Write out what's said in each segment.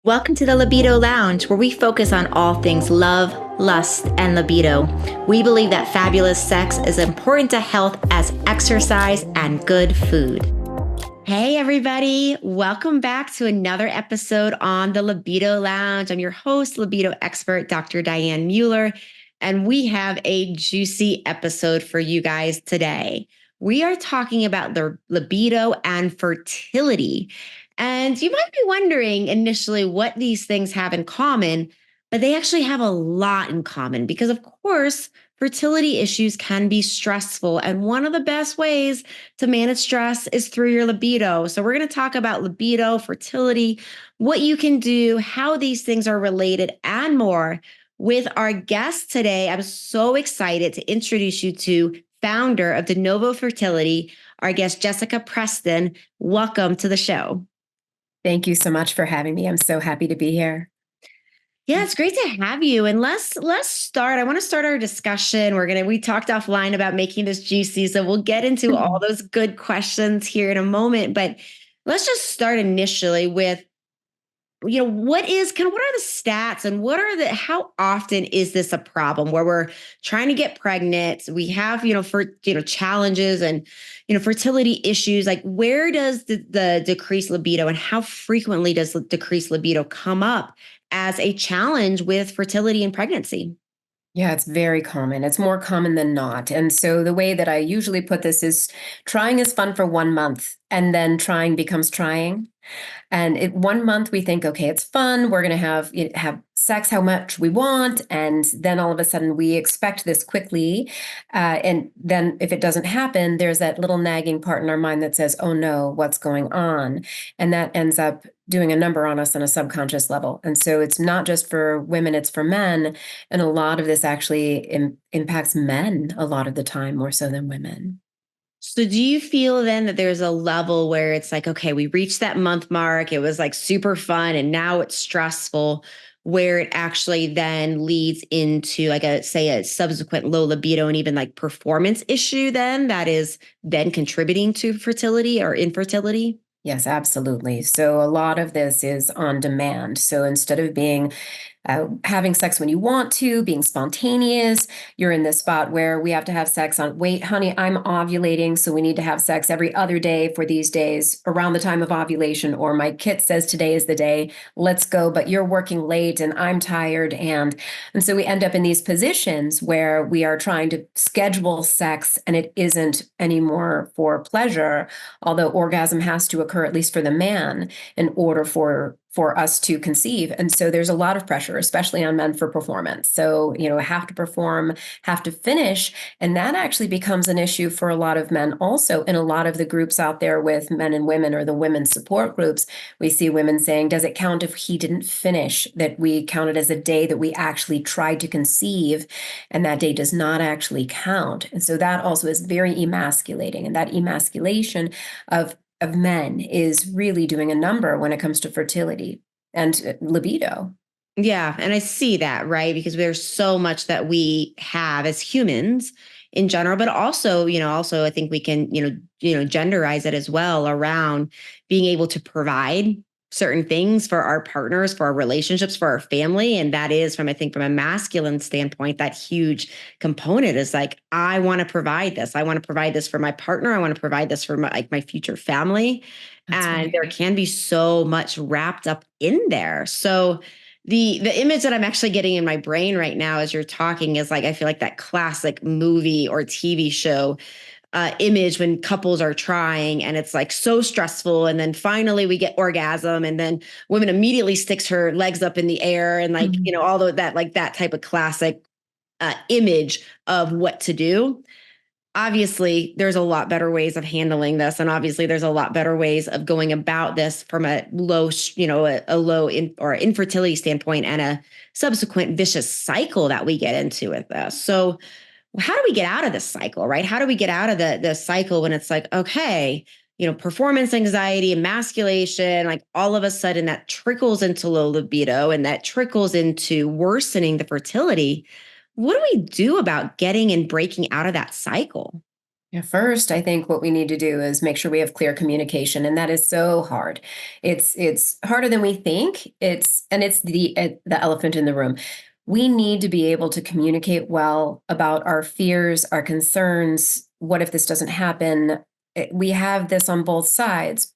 Welcome to the Libido Lounge, where we focus on all things love, lust, and libido. We believe that fabulous sex is important to health as exercise and good food. Hey, everybody. Welcome back to another episode on the Libido Lounge. I'm your host, libido expert, Dr. Diane Mueller, and we have a juicy episode for you guys today. We are talking about the libido and fertility. And you might be wondering initially what these things have in common, but they actually have a lot in common because, of course, fertility issues can be stressful. And one of the best ways to manage stress is through your libido. So, we're going to talk about libido, fertility, what you can do, how these things are related, and more with our guest today. I'm so excited to introduce you to founder of De Novo Fertility, our guest, Jessica Preston. Welcome to the show. Thank you so much for having me. I'm so happy to be here. Yeah, it's great to have you. And let's start. I want to start our discussion. We talked offline about making this juicy, so we'll get into all those good questions here in a moment. But let's just start initially with, what are the stats and how often is this a problem where we're trying to get pregnant? We have, challenges and, fertility issues. Like, where does the decreased libido and how frequently does the decreased libido come up as a challenge with fertility and pregnancy? Yeah, it's very common. It's more common than not. And so the way that I usually put this is trying is fun for 1 month, and then trying becomes trying. And 1 month we think, okay, it's fun. We're going to have sex how much we want. And then all of a sudden we expect this quickly. And then if it doesn't happen, there's that little nagging part in our mind that says, oh no, what's going on? And that ends up doing a number on us on a subconscious level. And so it's not just for women, it's for men. And a lot of this actually impacts men a lot of the time, more so than women. So do you feel then that there's a level where it's like, okay, we reached that month mark, it was like super fun, and now it's stressful, where it actually then leads into like a subsequent low libido and even like performance issue then that is then contributing to fertility or infertility? Yes, absolutely. So a lot of this is on demand. So instead of being having sex when you want to, being spontaneous, you're in this spot where we have to have sex on, wait, honey, I'm ovulating, so we need to have sex every other day for these days around the time of ovulation, or my kit says today is the day, let's go, but you're working late and I'm tired. And so we end up in these positions where we are trying to schedule sex and it isn't anymore for pleasure, although orgasm has to occur, at least for the man, in order for us to conceive. And so there's a lot of pressure, especially on men, for performance. So, have to perform, have to finish. And that actually becomes an issue for a lot of men also. In a lot of the groups out there with men and women, or the women's support groups, we see women saying, does it count if he didn't finish? That we count it as a day that we actually tried to conceive, and that day does not actually count. And so that also is very emasculating. And that emasculation of men is really doing a number when it comes to fertility and libido. Yeah, and I see that, right? Because there's so much that we have as humans in general, but also, I think we can, genderize it as well around being able to provide certain things for our partners, for our relationships, for our family. And that is from a masculine standpoint, that huge component is like, I want to provide this. I want to provide this for my partner. I want to provide this for my future family. That's And right. there can be so much wrapped up in there. So the image that I'm actually getting in my brain right now as you're talking is like, I feel like that classic movie or TV show image when couples are trying and it's like so stressful, and then finally we get orgasm, and then woman immediately sticks her legs up in the air, and like all of that, like that type of classic image of what to do. Obviously there's a lot better ways of handling this, and obviously there's a lot better ways of going about this from a low or infertility standpoint, and a subsequent vicious cycle that we get into with this. So how do we get out of this cycle, right? How do we get out of the cycle when it's like, okay, performance anxiety, emasculation, like all of a sudden that trickles into low libido and that trickles into worsening the fertility? What do we do about getting and breaking out of that cycle? Yeah, first, I think what we need to do is make sure we have clear communication, and that is so hard. It's harder than we think. It's the elephant in the room. We need to be able to communicate well about our fears, our concerns. What if this doesn't happen? We have this on both sides.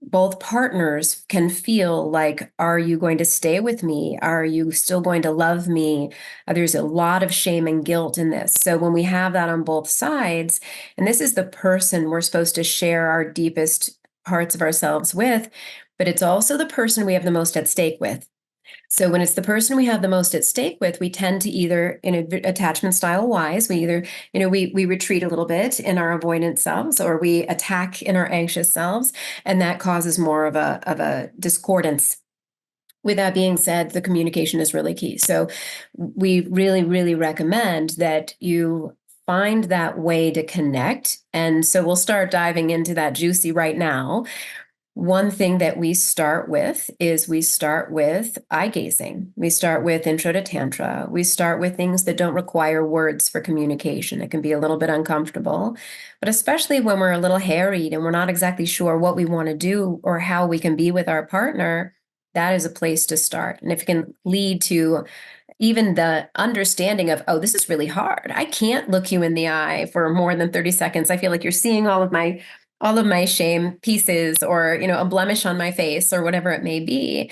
Both partners can feel like, are you going to stay with me? Are you still going to love me? There's a lot of shame and guilt in this. So when we have that on both sides, and this is the person we're supposed to share our deepest parts of ourselves with, but it's also the person we have the most at stake with. So when it's the person we have the most at stake with, we tend to either, in attachment style wise, we either, we retreat a little bit in our avoidant selves, or we attack in our anxious selves, and that causes more of a discordance. With that being said, the communication is really key. So we really, really recommend that you find that way to connect. And so we'll start diving into that juicy right now. One thing that we start with is we start with eye gazing. We start with intro to Tantra. We start with things that don't require words for communication. It can be a little bit uncomfortable, but especially when we're a little harried and we're not exactly sure what we want to do or how we can be with our partner, that is a place to start. And if it can lead to even the understanding of, oh, this is really hard. I can't look you in the eye for more than 30 seconds. I feel like you're seeing all of my shame pieces, or a blemish on my face, or whatever it may be.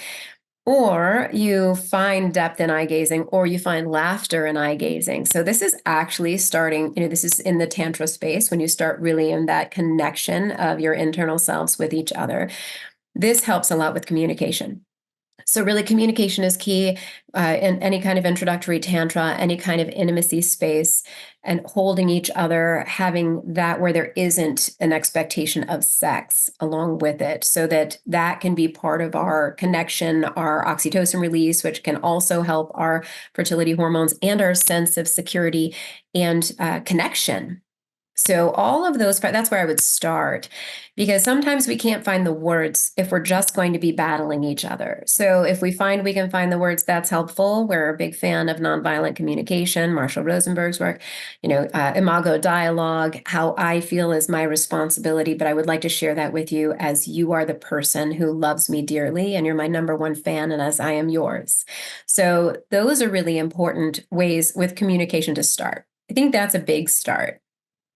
Or you find depth in eye gazing, or you find laughter in eye gazing. So this is actually starting, this is in the Tantra space, when you start really in that connection of your internal selves with each other. This helps a lot with communication. So really, communication is key in any kind of introductory Tantra, any kind of intimacy space, and holding each other, having that where there isn't an expectation of sex along with it, so that can be part of our connection, our oxytocin release, which can also help our fertility hormones and our sense of security and connection. So all of those, that's where I would start, because sometimes we can't find the words if we're just going to be battling each other. So if we find we can find the words, that's helpful. We're a big fan of nonviolent communication, Marshall Rosenberg's work, imago dialogue, how I feel is my responsibility, but I would like to share that with you as you are the person who loves me dearly, and you're my number one fan, and as I am yours. So those are really important ways with communication to start. I think that's a big start.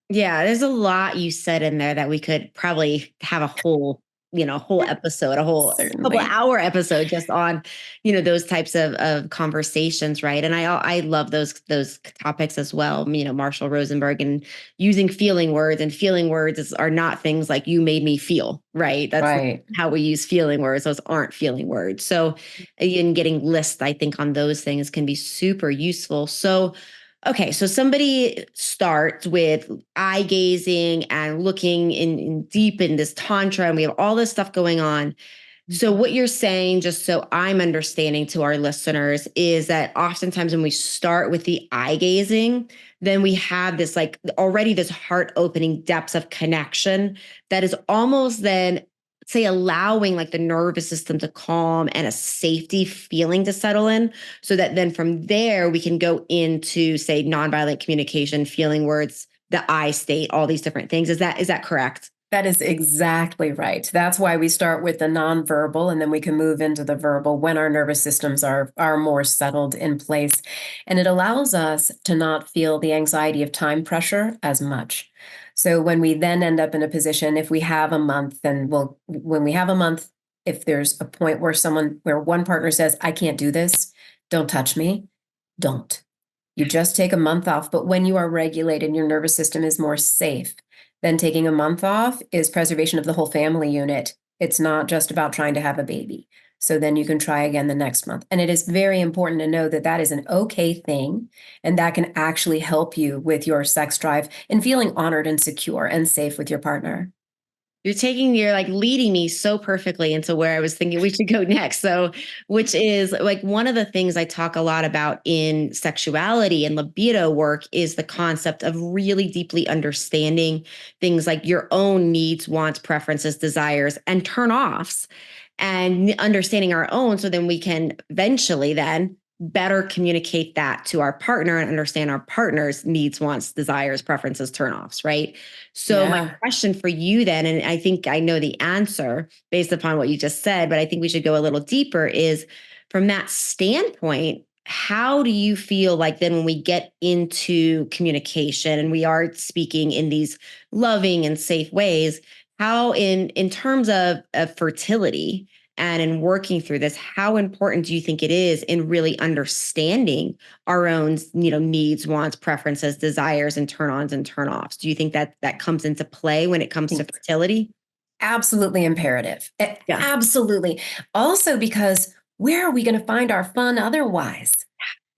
Yeah, there's a lot you said in there that we could probably have a whole episode, a whole couple Certainly. hour episode just on, those types of conversations, right? And I love those topics as well. Marshall Rosenberg, and using feeling words, and feeling words are not things like "you made me feel," right? That's not Right. how we use feeling words. Those aren't feeling words. So, in getting lists, I think on those things can be super useful. So, okay, so somebody starts with eye gazing and looking in deep in this tantra, and we have all this stuff going on. So, what you're saying, just so I'm understanding to our listeners, is that oftentimes when we start with the eye gazing, then we have this like already this heart opening depths of connection that is almost then, say, allowing like the nervous system to calm and a safety feeling to settle in, so that then from there we can go into, say, nonviolent communication, feeling words, the I state, all these different things. Is that correct? That is exactly right. That's why we start with the nonverbal, and then we can move into the verbal when our nervous systems are more settled in place. And it allows us to not feel the anxiety of time pressure as much. So when we then end up in a position, if we have a month, then when we have a month, if there's a point where one partner says, I can't do this, don't touch me, don't. You just take a month off. But when you are regulated and your nervous system is more safe, then taking a month off is preservation of the whole family unit. It's not just about trying to have a baby. So then you can try again the next month. And it is very important to know that that is an okay thing. And that can actually help you with your sex drive and feeling honored and secure and safe with your partner. You're like leading me so perfectly into where I was thinking we should go next. So, which is like one of the things I talk a lot about in sexuality and libido work is the concept of really deeply understanding things like your own needs, wants, preferences, desires, and turn offs, and understanding our own. So then we can eventually then better communicate that to our partner and understand our partner's needs, wants, desires, preferences, turnoffs, right? So my Yeah. question for you then, and I think I know the answer based upon what you just said, but I think we should go a little deeper, is from that standpoint, how do you feel like then when we get into communication and we are speaking in these loving and safe ways, how in terms of fertility and in working through this, how important do you think it is in really understanding our own, needs, wants, preferences, desires, and turn-ons and turn-offs? Do you think that that comes into play when it comes to fertility? Absolutely imperative. Yeah. Absolutely. Also, because where are we going to find our fun otherwise?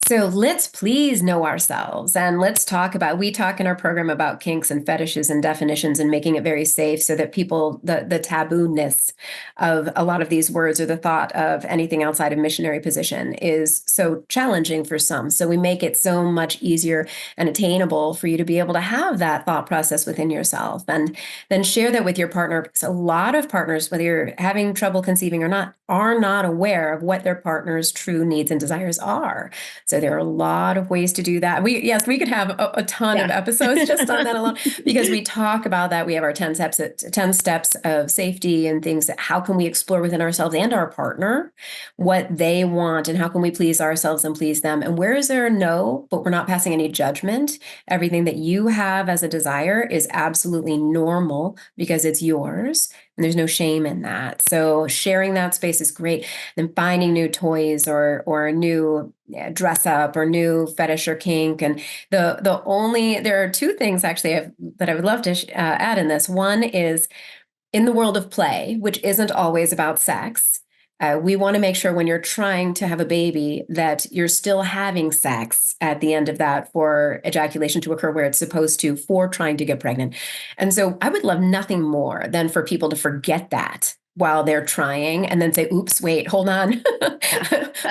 So let's please know ourselves and let's talk about, we talk in our program about kinks and fetishes and definitions and making it very safe so that people, the taboo-ness of a lot of these words or the thought of anything outside of missionary position is so challenging for some. So we make it so much easier and attainable for you to be able to have that thought process within yourself and then share that with your partner. Because a lot of partners, whether you're having trouble conceiving or not, are not aware of what their partner's true needs and desires are. So there are a lot of ways to do that. We could have a ton of episodes just on that alone because we talk about that. We have our 10 steps of safety and things that how can we explore within ourselves and our partner what they want and how can we please ourselves and please them. And where is there a no, but we're not passing any judgment. Everything that you have as a desire is absolutely normal because it's yours. And there's no shame in that. So sharing that space is great. Then finding new toys or a new dress up or new fetish or kink. And there are two things actually that I would love to add in this. One is in the world of play, which isn't always about sex. We want to make sure when you're trying to have a baby that you're still having sex at the end of that for ejaculation to occur where it's supposed to for trying to get pregnant. And so I would love nothing more than for people to forget that while they're trying and then say, oops, wait, hold on.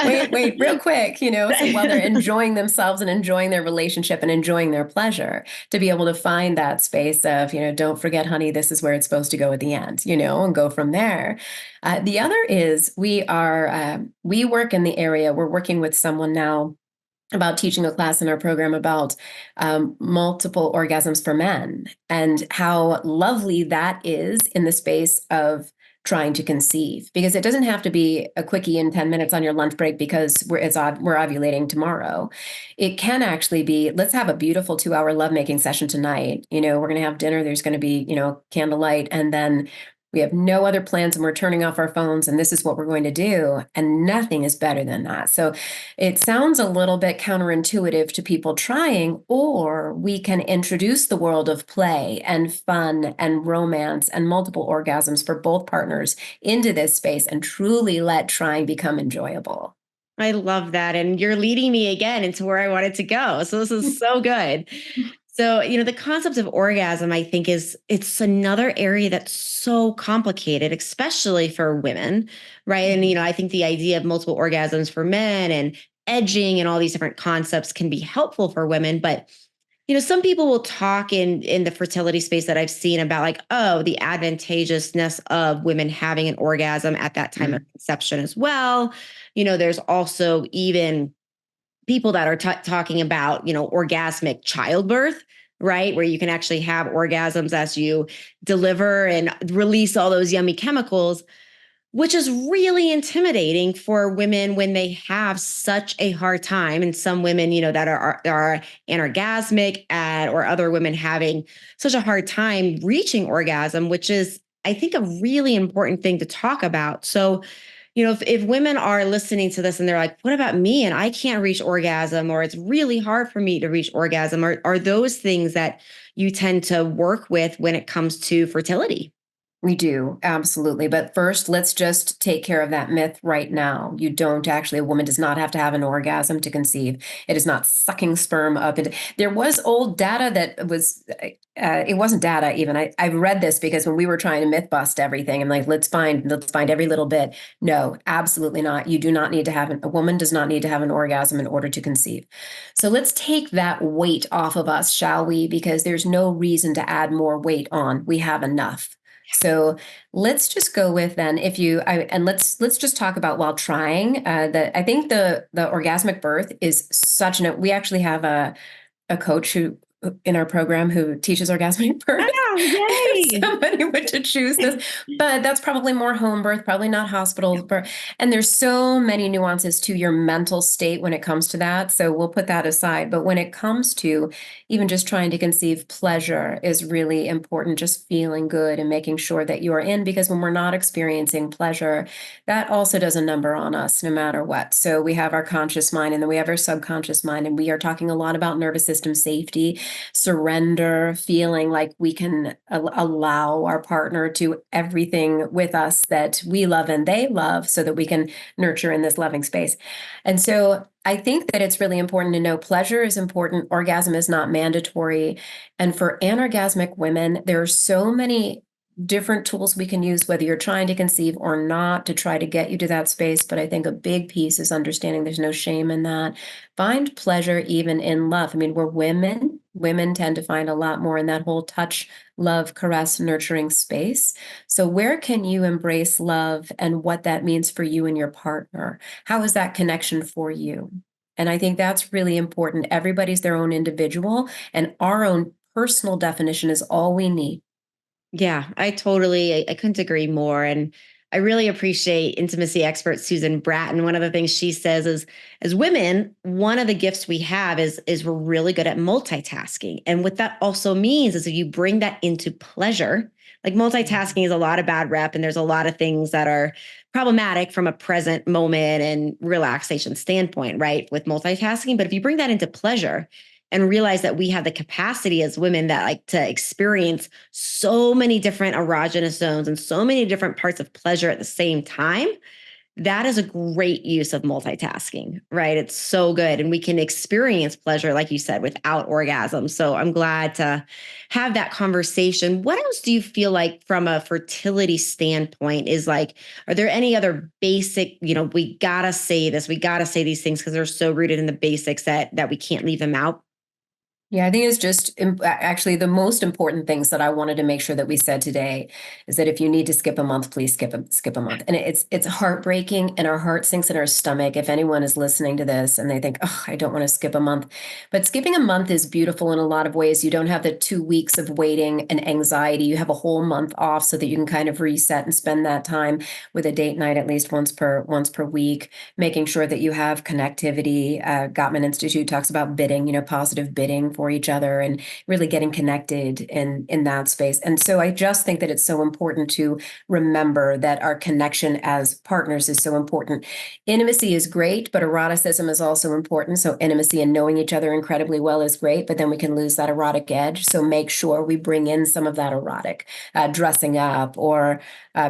wait, real quick, so while they're enjoying themselves and enjoying their relationship and enjoying their pleasure, to be able to find that space of, don't forget, honey, this is where it's supposed to go at the end, and go from there. The other is we work in the area, we're working with someone now about teaching a class in our program about multiple orgasms for men and how lovely that is in the space of trying to conceive, because it doesn't have to be a quickie in 10 minutes on your lunch break because we're ovulating tomorrow. It can actually be, let's have a beautiful 2-hour lovemaking session tonight. We're going to have dinner. There's going to be, candlelight, and then we have no other plans and we're turning off our phones and this is what we're going to do. And nothing is better than that. So it sounds a little bit counterintuitive to people trying, or we can introduce the world of play and fun and romance and multiple orgasms for both partners into this space and truly let trying become enjoyable. I love that. And you're leading me again into where I wanted to go. So this is so good. So, the concept of orgasm, I think it's another area that's so complicated, especially for women, right? And, I think the idea of multiple orgasms for men and edging and all these different concepts can be helpful for women. But, some people will talk in the fertility space that I've seen about like, oh, the advantageousness of women having an orgasm at that time of conception as well. There's also even people that are talking about, orgasmic childbirth, right? Where you can actually have orgasms as you deliver and release all those yummy chemicals, which is really intimidating for women when they have such a hard time. And some women, that are anorgasmic or other women having such a hard time reaching orgasm, which is, I think, a really important thing to talk about. So, if women are listening to this and they're like, what about me? And I can't reach orgasm, or it's really hard for me to reach orgasm, are those things that you tend to work with when it comes to fertility? We do, absolutely. But first, let's just take care of that myth right now. A woman does not have to have an orgasm to conceive. It is not sucking sperm up. There was old data that was, it wasn't data even. I've read this because when we were trying to myth bust everything, I'm like, let's find every little bit. No, absolutely not. You do not need to a woman does not need to have an orgasm in order to conceive. So let's take that weight off of us, shall we? Because there's no reason to add more weight on. We have enough. So let's just go with then and let's just talk about while trying that I think the orgasmic birth is such an we actually have a coach who in our program who teaches orgasmic birth. Oh, If yay. somebody were to choose this, but that's probably more home birth, probably not hospital birth. And there's so many nuances to your mental state when it comes to that. So we'll put that aside. But when it comes to even just trying to conceive, pleasure is really important, just feeling good and making sure that you are in, because when we're not experiencing pleasure, that also does a number on us no matter what. So we have our conscious mind and then we have our subconscious mind, and we are talking a lot about nervous system safety, surrender, feeling like we can allow our partner to everything with us that we love and they love so that we can nurture in this loving space. And so I think that it's really important to know pleasure is important. Orgasm is not mandatory. And for anorgasmic women, there are so many different tools we can use, whether you're trying to conceive or not, to try to get you to that space. But I think a big piece is understanding there's no shame in that. Find pleasure even in love. I mean, we're women. Women tend to find a lot more in that whole touch, love, caress, nurturing space. So where can you embrace love and what that means for you and your partner? How is that connection for you? And I think that's really important. Everybody's their own individual, and our own personal definition is all we need. Yeah, I couldn't agree more. And I really appreciate intimacy expert Susan Bratton. One of the things she says is, as women, one of the gifts we have is we're really good at multitasking. And what that also means is if you bring that into pleasure, like multitasking is a lot of bad rep, and there's a lot of things that are problematic from a present moment and relaxation standpoint, right? With multitasking. But if you bring that into pleasure, and realize that we have the capacity as women that like to experience so many different erogenous zones and so many different parts of pleasure at the same time, that is a great use of multitasking, right? It's so good. And we can experience pleasure, like you said, without orgasm. So I'm glad to have that conversation. What else do you feel like from a fertility standpoint is like, are there any other basic, we gotta say this, we gotta say these things because they're so rooted in the basics that we can't leave them out? Yeah, I think it's just actually the most important things that I wanted to make sure that we said today is that if you need to skip a month, please skip a month. And it's heartbreaking, and our heart sinks in our stomach if anyone is listening to this and they think, oh, I don't want to skip a month. But skipping a month is beautiful in a lot of ways. You don't have the 2 weeks of waiting and anxiety. You have a whole month off so that you can kind of reset and spend that time with a date night at least once per week, making sure that you have connectivity. Gottman Institute talks about bidding, positive bidding for each other and really getting connected in that space. And so I just think that it's so important to remember that our connection as partners is so important. Intimacy is great, but eroticism is also important. So intimacy and knowing each other incredibly well is great, but then we can lose that erotic edge. So make sure we bring in some of that erotic, dressing up or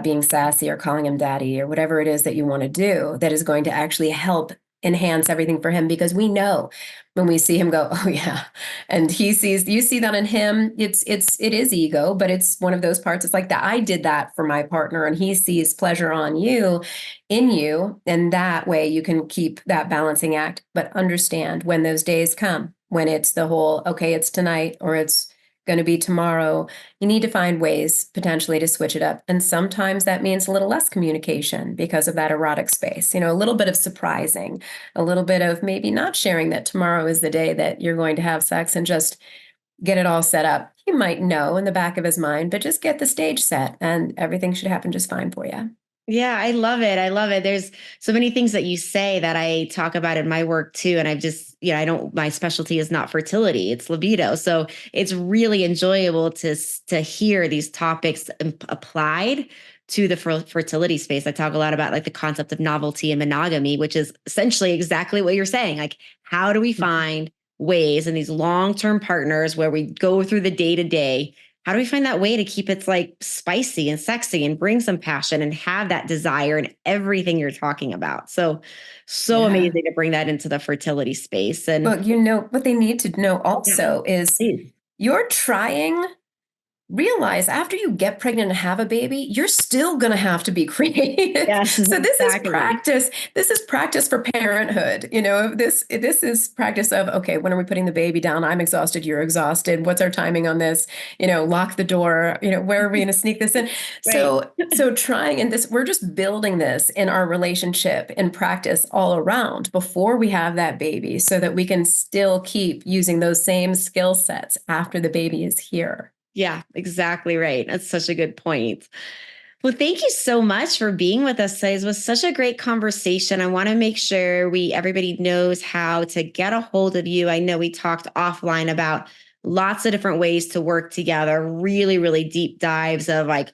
being sassy or calling him daddy or whatever it is that you want to do that is going to actually help enhance everything for him, because we know when we see him go, oh yeah, and you see that in him, it is ego, but it's one of those parts. It's like that I did that for my partner, and he sees pleasure in you, and that way you can keep that balancing act. But understand when those days come, when it's the whole, okay, it's tonight or it's going to be tomorrow, you need to find ways potentially to switch it up. And sometimes that means a little less communication because of that erotic space, a little bit of surprising, a little bit of maybe not sharing that tomorrow is the day that you're going to have sex, and just get it all set up. He might know in the back of his mind, but just get the stage set and everything should happen just fine for you. Yeah, I love it. I love it. There's so many things that you say that I talk about in my work too. And I've just, my specialty is not fertility, it's libido. So it's really enjoyable to hear these topics applied to the fertility space. I talk a lot about like the concept of novelty and monogamy, which is essentially exactly what you're saying. Like, how do we find ways in these long-term partners where we go through the day to day? How do we find that way to keep it like spicy and sexy and bring some passion and have that desire and everything you're talking about? So Yeah. amazing to bring that into the fertility space. And But what they need to know yeah, also is please. you're trying realize after you get pregnant and have a baby, you're still going to have to be creative. Yes, So this is exactly. practice. This is practice for parenthood. This is practice of, okay, when are we putting the baby down? I'm exhausted. You're exhausted. What's our timing on this? Lock the door. Where are we going to sneak this in? Right. So trying, and this, we're just building this in our relationship and practice all around before we have that baby so that we can still keep using those same skill sets after the baby is here. Yeah, exactly right. That's such a good point. Well, thank you so much for being with us today. It was such a great conversation. I want to make sure everybody knows how to get a hold of you. I know we talked offline about lots of different ways to work together, really, really deep dives of like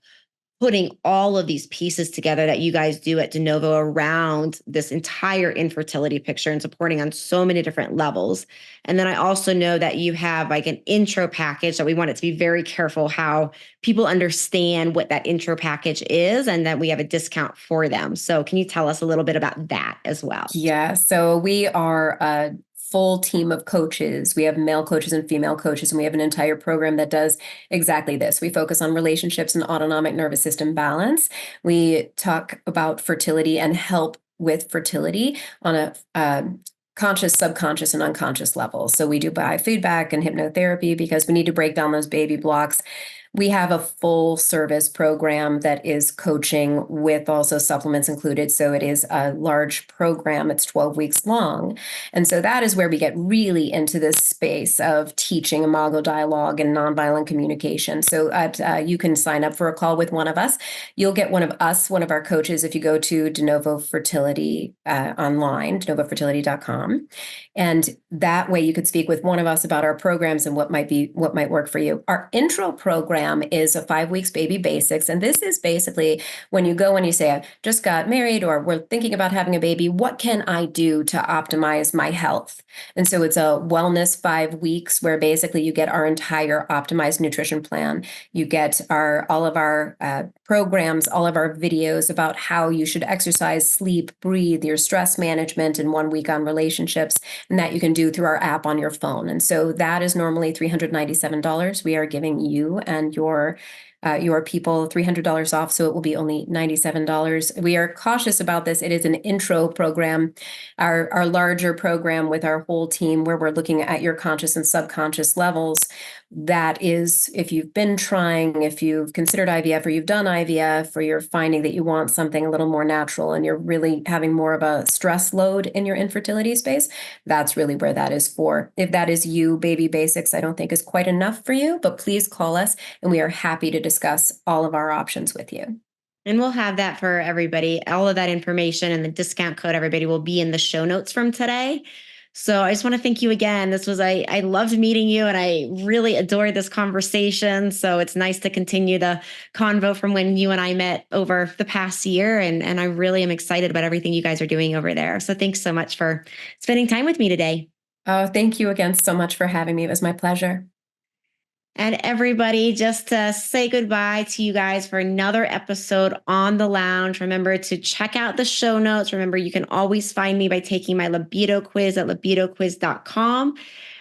putting all of these pieces together that you guys do at DeNovo around this entire infertility picture and supporting on so many different levels. And then I also know that you have like an intro package that we want it to be very careful how people understand what that intro package is and that we have a discount for them. So can you tell us a little bit about that as well? Yeah, so we are a full team of coaches. We have male coaches and female coaches, and we have an entire program that does exactly this. We focus on relationships and autonomic nervous system balance. We talk about fertility and help with fertility on a conscious, subconscious, and unconscious level. So we do biofeedback and hypnotherapy because we need to break down those baby blocks. We have a full service program that is coaching with also supplements included. So it is a large program. It's 12 weeks long. And so that is where we get really into this space of teaching imago dialogue and nonviolent communication. So you can sign up for a call with one of us. You'll get one of our coaches, if you go to DeNovo Fertility online, denovofertility.com. And that way you could speak with one of us about our programs and what might work for you. Our intro program is a 5 weeks baby basics. And this is basically when you go and you say, I just got married or we're thinking about having a baby, what can I do to optimize my health? And so it's a wellness 5 weeks where basically you get our entire optimized nutrition plan. You get all of our programs, all of our videos about how you should exercise, sleep, breathe, your stress management, and 1 week on relationships, and that you can do through our app on your phone. And so that is normally $397. We are giving you and your people $300 off, so it will be only $97. We are cautious about this. It is an intro program. Our larger program with our whole team, where we're looking at your conscious and subconscious levels, that is, if you've been trying, if you've considered IVF or you've done IVF, or you're finding that you want something a little more natural and you're really having more of a stress load in your infertility space, that's really where that is for. If that is you, Baby Basics, I don't think is quite enough for you, but please call us and we are happy to discuss all of our options with you. And we'll have that for everybody. All of that information and the discount code, everybody, will be in the show notes from today. So I just want to thank you again. I loved meeting you and I really adored this conversation. So it's nice to continue the convo from when you and I met over the past year. And I really am excited about everything you guys are doing over there. So thanks so much for spending time with me today. Oh, thank you again so much for having me. It was my pleasure. And everybody, just to say goodbye to you guys for another episode on the lounge. Remember to check out the show notes. Remember, you can always find me by taking my libido quiz at libidoquiz.com.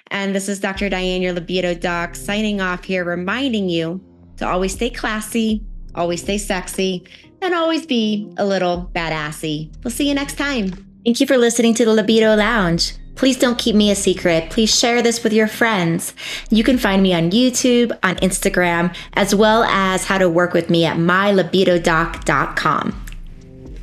And this is Dr. Diane, your libido doc, signing off here, reminding you to always stay classy, always stay sexy, and always be a little badassy. We'll see you next time. Thank you for listening to the Libido Lounge. Please don't keep me a secret. Please share this with your friends. You can find me on YouTube, on Instagram, as well as how to work with me at mylibidodoc.com.